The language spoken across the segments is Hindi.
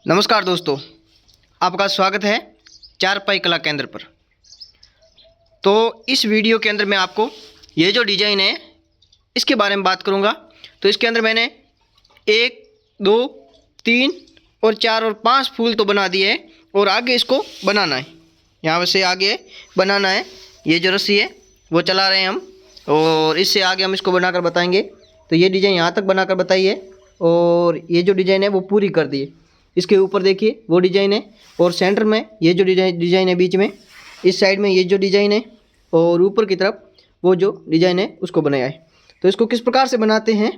नमस्कार दोस्तों, आपका स्वागत है चारपाई कला केंद्र पर। तो इस वीडियो के अंदर मैं आपको ये जो डिज़ाइन है इसके बारे में बात करूँगा। तो इसके अंदर मैंने 1, 2, 3 और 4 और 5 फूल तो बना दिए हैं और आगे इसको बनाना है। यहाँ से आगे बनाना है, ये जो रस्सी है वो चला रहे हैं हम और इससे आगे हम इसको बनाकर बताएंगे। तो ये डिज़ाइन यहाँ तक बनाकर बताई है और ये जो डिज़ाइन है वो पूरी कर दी है। इसके ऊपर देखिए वो डिज़ाइन है और सेंटर में ये जो डिज़ाइन है, बीच में इस साइड में ये जो डिज़ाइन है और ऊपर की तरफ वो जो डिज़ाइन है उसको बनाया है। तो इसको किस प्रकार से बनाते हैं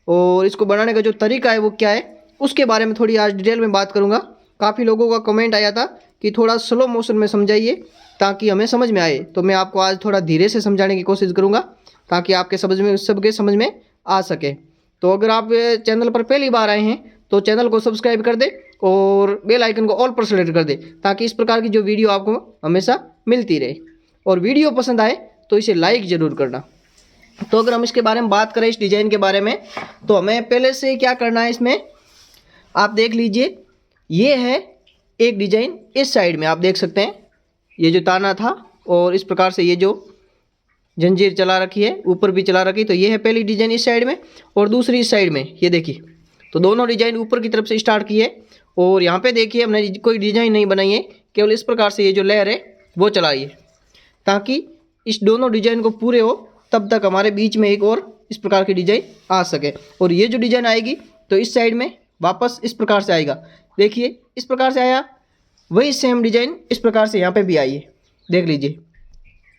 और इसको बनाने का जो तरीका है वो क्या है, उसके बारे में थोड़ी आज डिटेल में बात करूँगा। काफ़ी लोगों का कमेंट आया था कि थोड़ा स्लो मोशन में समझाइए ताकि हमें समझ में आए। तो मैं आपको आज थोड़ा धीरे से समझाने की कोशिश करूँगा ताकि आपके सबके समझ में आ सके। तो अगर आप चैनल पर पहली बार आए हैं तो चैनल को सब्सक्राइब कर दे और बेल आइकन को ऑल पर सेलेक्ट कर दे ताकि इस प्रकार की जो वीडियो आपको हमेशा मिलती रहे। और वीडियो पसंद आए तो इसे लाइक ज़रूर करना। तो अगर हम इसके बारे में बात करें, इस डिज़ाइन के बारे में, तो हमें पहले से क्या करना है, इसमें आप देख लीजिए ये है एक डिज़ाइन। इस साइड में आप देख सकते हैं ये जो ताना था और इस प्रकार से ये जो जंजीर चला रखी है, ऊपर भी चला रखी। तो ये है पहली डिज़ाइन इस साइड में और दूसरी इस साइड में, ये देखिए। तो दोनों डिज़ाइन ऊपर की तरफ से स्टार्ट की है और यहाँ पे देखिए हमने कोई डिज़ाइन नहीं बनाई है, केवल इस प्रकार से ये जो लेयर है वो चलाई है ताकि इस दोनों डिज़ाइन को पूरे हो तब तक हमारे बीच में एक और इस प्रकार की डिज़ाइन आ सके। और ये जो डिज़ाइन आएगी तो इस साइड में वापस इस प्रकार से आएगा। देखिए इस प्रकार से आया, वही सेम डिज़ाइन इस प्रकार से यहाँ पर भी आई है। देख लीजिए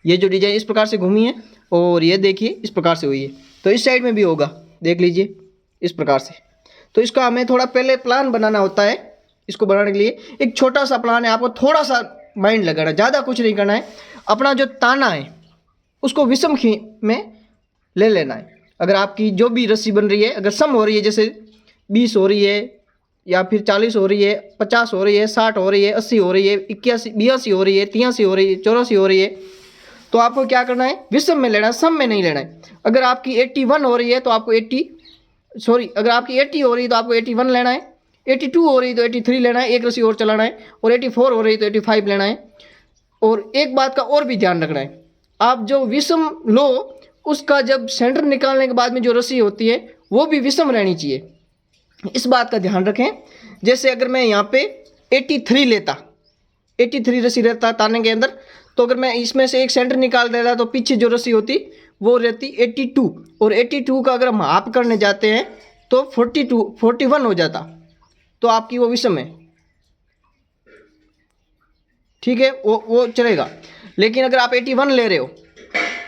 ये जो डिज़ाइन इस प्रकार से घूमी है और ये देखिए इस प्रकार से हुई है। तो इस साइड में भी होगा, देख लीजिए इस प्रकार से। तो इसका हमें थोड़ा पहले प्लान बनाना होता है। इसको बनाने के लिए एक छोटा सा प्लान है, आपको थोड़ा सा माइंड लगाना, ज़्यादा कुछ नहीं करना है। अपना जो ताना है उसको विषम में ले लेना है। अगर आपकी जो भी रस्सी बन रही है अगर सम हो रही है, जैसे 20 हो रही है या फिर 40 हो रही है, 50 हो रही है, 60 हो रही है, 80 हो रही है, 81 82 हो रही है, 83 हो रही है, 84 हो रही है, तो आपको क्या करना है, विषम में लेना है, सम में नहीं लेना है। अगर आपकी 81 हो रही है तो आपको अगर आपकी 80 हो रही है तो आपको 81 लेना है, 82 हो रही है तो 83 लेना है, एक रस्सी और चलाना है, और 84 हो रही है तो 85 लेना है। और एक बात का और भी ध्यान रखना है, आप जो विषम लो उसका जब सेंटर निकालने के बाद में जो रस्सी होती है वो भी विषम रहनी चाहिए। इस बात का ध्यान रखें। जैसे अगर मैं यहाँ पे 83 लेता, 83 रस्सी रहता ताने के अंदर, तो अगर मैं इसमें से एक सेंटर निकाल देता तो पीछे जो रस्सी होती वो रहती 82, और 82 का अगर हम हाफ करने जाते हैं तो 41 हो जाता, तो आपकी वो विषम है, ठीक है, वो चलेगा। लेकिन अगर आप 81 ले रहे हो,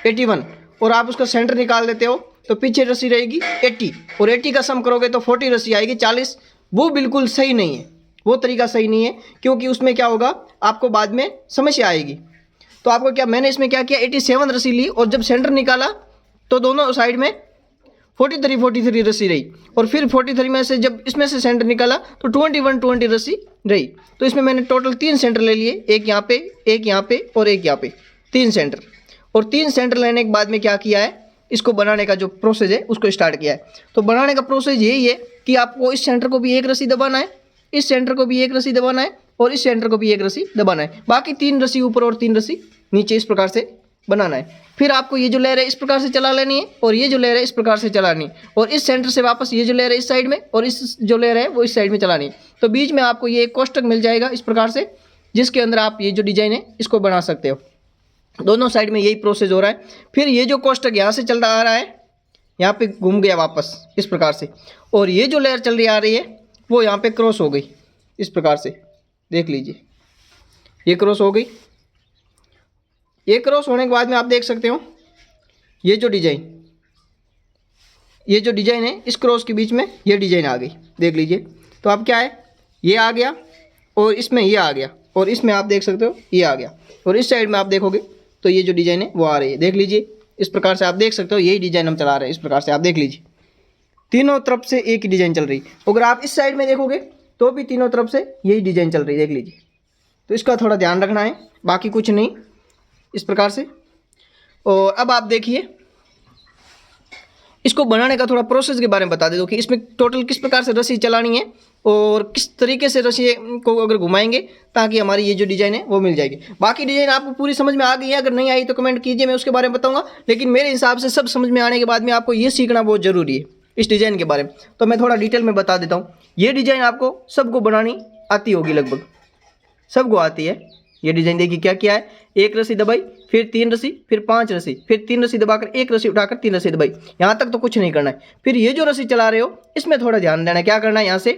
81 और आप उसका सेंटर निकाल देते हो तो पीछे रस्सी रहेगी 80 और 80 का सम करोगे तो 40 रस्सी आएगी 40। वो बिल्कुल सही नहीं है, वो तरीका सही नहीं है, क्योंकि उसमें क्या होगा आपको बाद में समस्या आएगी। तो आपको क्या, मैंने इसमें क्या किया, 87 रस्सी ली और जब सेंटर निकाला तो दोनों साइड में 43 रस्सी रही, और फिर 43 में से जब इसमें से सेंटर निकाला तो 20 रस्सी रही। तो इसमें मैंने टोटल 3 सेंटर ले लिए, एक यहाँ पे, एक यहाँ पे और एक यहाँ पे, 3 सेंटर। और 3 सेंटर लेने के बाद में क्या किया है, इसको बनाने का जो प्रोसेस है उसको स्टार्ट किया है। तो बनाने का प्रोसेस यही है कि आपको इस सेंटर को भी एक रस्सी दबाना है, इस सेंटर को भी एक रस्सी दबाना है और इस सेंटर को भी एक रस्सी दबाना है। बाकी 3 रस्सी ऊपर और 3 रस्सी नीचे इस प्रकार से बनाना है। फिर आपको ये जो लेयर है इस प्रकार से चला लेनी है और ये जो लेयर है इस प्रकार से चलानी है, और इस सेंटर से वापस ये जो लेयर है इस साइड में और इस जो लेयर है वो इस साइड में चलानी है। तो बीच में आपको ये एक कोष्टक मिल जाएगा इस प्रकार से, जिसके अंदर आप ये जो डिजाइन है इसको बना सकते हो। दोनों साइड में यही प्रोसेस हो रहा है। फिर ये जो कोष्टक यहाँ से चल आ रहा है, यहाँ पे घूम गया वापस इस प्रकार से, और ये जो लेयर चल रही आ रही है वो यहाँ पे क्रॉस हो गई इस प्रकार से, देख लीजिए ये क्रॉस हो गई। ये क्रॉस होने के बाद में आप देख सकते हो ये जो डिज़ाइन है इस क्रॉस के बीच में ये डिज़ाइन आ गई, देख लीजिए। तो अब क्या है, ये आ गया और इसमें ये आ गया और इसमें आप देख सकते हो ये आ गया, और इस साइड में आप देखोगे तो ये जो डिज़ाइन है वो आ रही है, देख लीजिए। इस प्रकार से आप देख सकते हो यही डिज़ाइन हम चला रहे हैं। इस प्रकार से आप देख लीजिए तीनों तरफ से एक ही डिज़ाइन चल रही है। अगर आप इस साइड में देखोगे तो भी तीनों तरफ से यही डिज़ाइन चल रही है, देख लीजिए। तो इसका थोड़ा ध्यान रखना है, बाकी कुछ नहीं, इस प्रकार से। और अब आप देखिए इसको बनाने का थोड़ा प्रोसेस के बारे में बता दे दो कि इसमें टोटल किस प्रकार से रस्सी चलानी है और किस तरीके से रस्सी को अगर घुमाएंगे ताकि हमारी ये जो डिज़ाइन है वो मिल जाएगी। बाकी डिज़ाइन आपको पूरी समझ में आ गई है, अगर नहीं आई तो कमेंट कीजिए, मैं उसके बारे में बताऊंगा। लेकिन मेरे हिसाब से सब समझ में आने के बाद में आपको ये सीखना बहुत ज़रूरी है इस डिज़ाइन के बारे में। तो मैं थोड़ा डिटेल में बता देता हूँ। ये डिज़ाइन आपको सबको बनानी आती होगी, लगभग सबको आती है। ये डिज़ाइन देखिए क्या क्या है, एक रस्सी दबाई, फिर 3 रस्सी, फिर 5 रस्सी, फिर 3 रस्सी दबाकर एक रस्सी उठाकर 3 रस्सी दबाई। यहाँ तक तो कुछ नहीं करना है। फिर ये जो रस्सी चला रहे हो इसमें थोड़ा ध्यान देना है। क्या करना है, यहाँ से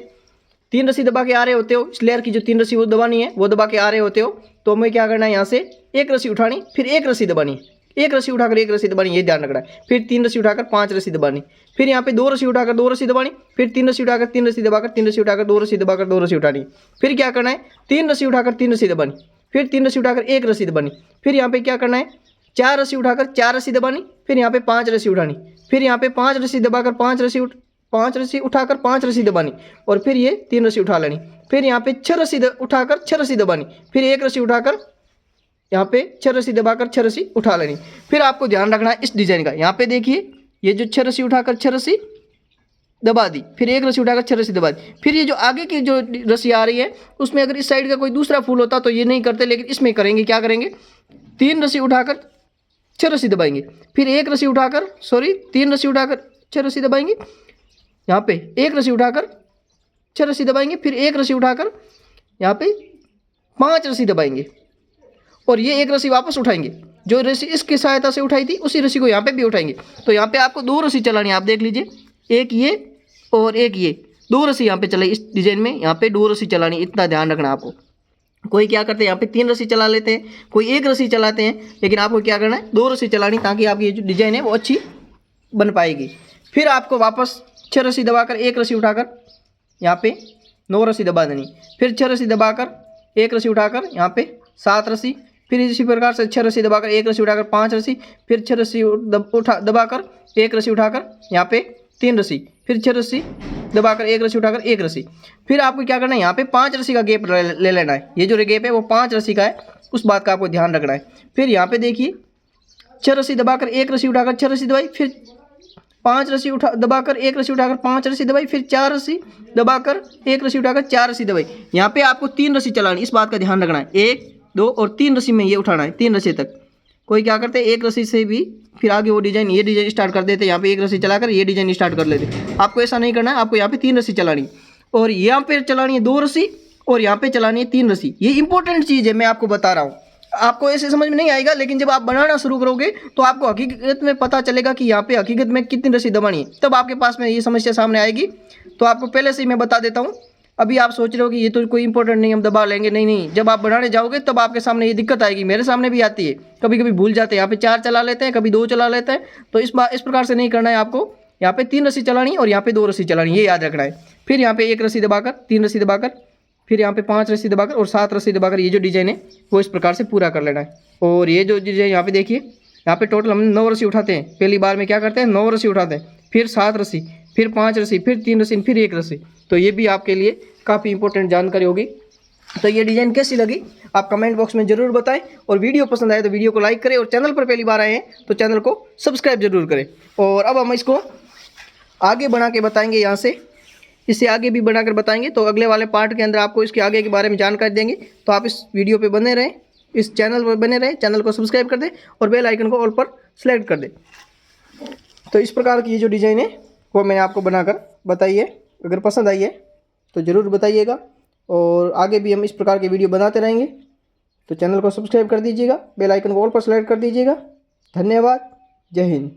3 रस्सी दबा के आ रहे होते हो, इस लेयर की जो 3 रस्सी वो दबानी है, वो दबा के आ रहे होते हो, तो हमें क्या करना है, यहाँ से एक रस्सी उठानी, फिर एक रस्सी दबानी, एक रस्सी उठाकर एक रस्सी दबानी, ये ध्यान रखना है। फिर 3 रस्सी उठाकर 5 रस्सी दबानी, फिर यहाँ पे 2 रस्सी उठाकर 2 रस्सी दबानी, फिर 3 रस्सी उठाकर 3 रस्सी दबाकर 3 रस्सी उठाकर 2 रस्सी दबाकर 2 रस्सी उठानी। फिर क्या करना है, 3 रस्सी उठाकर 3 रस्सी दबानी, फिर 3 रस्सी उठाकर एक रस्सी दबानी, फिर यहाँ पे क्या करना है, 4 रस्सी उठाकर 4 रस्सी दबानी, फिर यहाँ पे 5 रस्सी उठानी, फिर यहाँ पे 5 रस्सी दबाकर 5 रस्सी उठाकर 5 रस्सी दबानी, और फिर ये 3 रस्सी उठा लेनी, फिर यहाँ पे 6 रस्सी उठाकर 6 रस्सी दबानी, फिर एक रस्सी उठाकर यहाँ पे 6 रस्सी दबाकर 6 रस्सी उठा लेनी। फिर आपको ध्यान रखना है इस डिजाइन का, यहाँ पे देखिए ये जो 6 रस्सी उठाकर 6 रस्सी दबा दी, फिर एक रस्सी उठाकर 6 रस्सी दबा दी। फिर ये जो आगे की जो रस्सी आ रही है उसमें अगर इस साइड का कोई दूसरा फूल होता तो ये नहीं करते, लेकिन इसमें करेंगे। क्या करेंगे, 3 रस्सी उठाकर 6 रस्सी दबाएंगे, फिर एक रस्सी उठाकर 3 रस्सी उठाकर 6 रस्सी दबाएंगे, यहाँ पे एक रस्सी उठाकर 6 रस्सी दबाएंगे, फिर एक रस्सी उठाकर यहाँ पे 5 रस्सी दबाएंगे, और ये एक रस्सी वापस उठाएंगे। जो रस्सी इसकी सहायता से उठाई थी उसी रस्सी को यहाँ पे भी उठाएंगे। तो यहाँ पे आपको 2 रस्सी चलानी है, आप देख लीजिए, एक ये और एक ये, 2 रस्सी यहाँ पे चलाई इस डिजाइन में, यहाँ पे 2 रस्सी चलानी, इतना ध्यान रखना आपको। कोई क्या करते हैं यहाँ पे 3 रस्सी चला लेते हैं, कोई एक रस्सी चलाते हैं, लेकिन आपको क्या करना है, 2 रस्सी चलानी, ताकि आपकी ये जो डिजाइन है वो अच्छी बन पाएगी। फिर आपको वापस 6 रस्सी दबाकर एक रस्सी उठाकर यहाँ पे 9 रस्सी दबा देनी, फिर 6 रस्सी दबाकर एक रस्सी उठाकर यहाँ पे 7 रस्सी, फिर इसी प्रकार से 6 रस्सी दबाकर एक रस्सी उठाकर 5 रस्सी, फिर 6 रस्सी दबाकर एक रस्सी उठाकर यहाँ पे 3 रस्सी, फिर 6 रस्सी दबाकर एक रस्सी उठाकर एक रस्सी। फिर आपको क्या करना है, यहाँ पे 5 रस्सी का गैप ले लेना है। ये जो गैप है वो 5 रस्सी का है, उस बात का आपको ध्यान रखना है। फिर यहाँ पे देखिए 6 रस्सी दबाकर एक रस्सी उठाकर 6 रस्सी दबाई, फिर 5 रस्सी दबाकर एक रस्सी उठाकर 5 रस्सी दबाई, फिर 4 रस्सी दबाकर एक रस्सी उठाकर 4 रस्सी दबाई। यहाँ पे आपको 3 रस्सी चलानी, इस बात का ध्यान रखना है। 1, 2 और 3 रस्सी में ये उठाना है, 3 रस्सी तक। कोई क्या करते हैं, एक रस्सी से भी फिर आगे वो डिजाइन, ये डिजाइन स्टार्ट कर देते हैं, यहाँ पे एक रस्सी चलाकर ये डिजाइन स्टार्ट कर लेते। आपको ऐसा नहीं करना है, आपको यहाँ पे 3 रस्सी चलानी, और यहाँ पे चलानी है 2 रस्सी, और यहाँ पे चलानी है 3 रस्सी। ये इंपॉर्टेंट चीज़ है, मैं आपको बता रहा हूँ। आपको ऐसे समझ में नहीं आएगा, लेकिन जब आप बनाना शुरू करोगे तो आपको हकीकत में पता चलेगा कि यहाँ पे हकीकत में कितनी रस्सी दबानी है, तब आपके पास में ये समस्या सामने आएगी। तो आपको पहले से ही मैं बता देता हूँ। अभी आप सोच रहे हो कि ये तो कोई इंपॉर्टेंट नहीं, हम दबा लेंगे, नहीं नहीं, जब आप बनाने जाओगे तब आपके सामने ये दिक्कत आएगी। मेरे सामने भी आती है, कभी कभी भूल जाते हैं, यहाँ पे 4 चला लेते हैं, कभी 2 चला लेते हैं। तो इस प्रकार से नहीं करना है आपको। यहाँ पे 3 रस्सी चलानी और यहाँ पे 2 रस्सी चलानी, ये याद रखना है। फिर यहाँ पे एक रस्सी दबाकर 3 रस्सी दबाकर, फिर यहाँ पे 5 रस्सी दबाकर और 7 रस्सी दबाकर ये जो डिजाइन है वो इस प्रकार से पूरा कर लेना है। और ये जो डिजाइन यहाँ पे देखिए, यहाँ पे टोटल हम 9 रस्सी उठाते हैं। पहली बार में क्या करते हैं, 9 रस्सी उठाते हैं, फिर 7 रस्सी, फिर 5 रस्सी, फिर 3 रस्सी, फिर 1 रस्सी। तो ये भी आपके लिए काफ़ी इंपॉर्टेंट जानकारी होगी। तो ये डिज़ाइन कैसी लगी आप कमेंट बॉक्स में ज़रूर बताएं, और वीडियो पसंद आए तो वीडियो को लाइक करें, और चैनल पर पहली बार आए हैं तो चैनल को सब्सक्राइब जरूर करें। और अब हम इसको आगे बना के बताएंगे, यहाँ से इससे आगे भी बनाकर बताएंगे। तो अगले वाले पार्ट के अंदर आपको इसके आगे के बारे में जानकारी देंगे। तो आप इस वीडियो पे बने रहें, इस चैनल पर बने रहें, चैनल को सब्सक्राइब कर दें और बेल आइकन को ऑल पर सेलेक्ट कर दें। तो इस प्रकार की ये जो डिज़ाइन है वो मैंने आपको बनाकर बताई है। अगर पसंद आई है तो ज़रूर बताइएगा, और आगे भी हम इस प्रकार के वीडियो बनाते रहेंगे। तो चैनल को सब्सक्राइब कर दीजिएगा, बेल आइकन को ऑल पर सेलेक्ट कर दीजिएगा। धन्यवाद, जय हिंद।